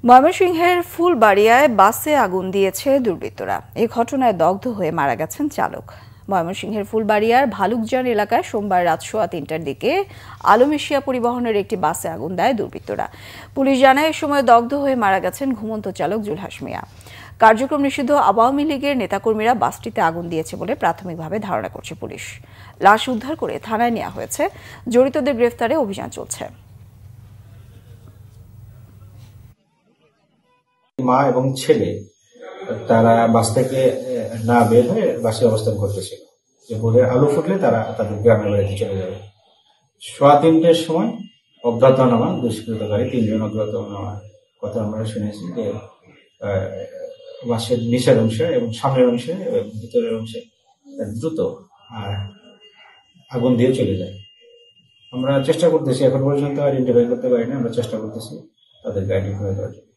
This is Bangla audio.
ময়মনসিংহের ফুলবাড়িয়ায় বাসে আগুন দিয়েছে দুর্বৃত্তরা। এই ঘটনায় দগ্ধ হয়ে মারা গেছেন চালক। ময়মনসিংহের ফুলবাড়িয়ার ভালুকজান এলাকায় সোমবার রাত 3:15টার দিকে আলম এশিয়া পরিবহনের একটি বাসে আগুন দেয় দুর্বৃত্তরা। পুলিশ জানায় এ সময় দগ্ধ হয়ে মারা গেছেন ঘুমন্ত চালক জুলহাস মিয়া। কার্যক্রম নিষিদ্ধ আওয়ামী লীগের নেতাকর্মীরা বাসটিতে আগুন দিয়েছে বলে প্রাথমিকভাবে ধারণা করছে পুলিশ। লাশ উদ্ধার করে থানায় নেওয়া হয়েছে। জড়িতদের গ্রেফতারে অভিযান চলছে। মা এবং ছেলে তারা বাস থেকে না বের হয়ে বাসে অবস্থান করতেছিল যে ভোরের আলো ফুটলে তারা তাদের গ্রামের বাড়িতে চলে যাবে। 3:15টার সময় অজ্ঞাতনামা দুষ্কৃতকারী 3জন অজ্ঞাতনামার কথা আমরা শুনেছি যে বাসের নিচের অংশে এবং সামনের অংশে ভিতরের অংশে দ্রুত আগুন দিয়ে চলে যায়। আমরা চেষ্টা করতেছি, এখন পর্যন্ত আইডেন্টিফাই করতে পারিনি, আমরা চেষ্টা করতেছি তাদেরকে আইডেন্টিফাই করার জন্য।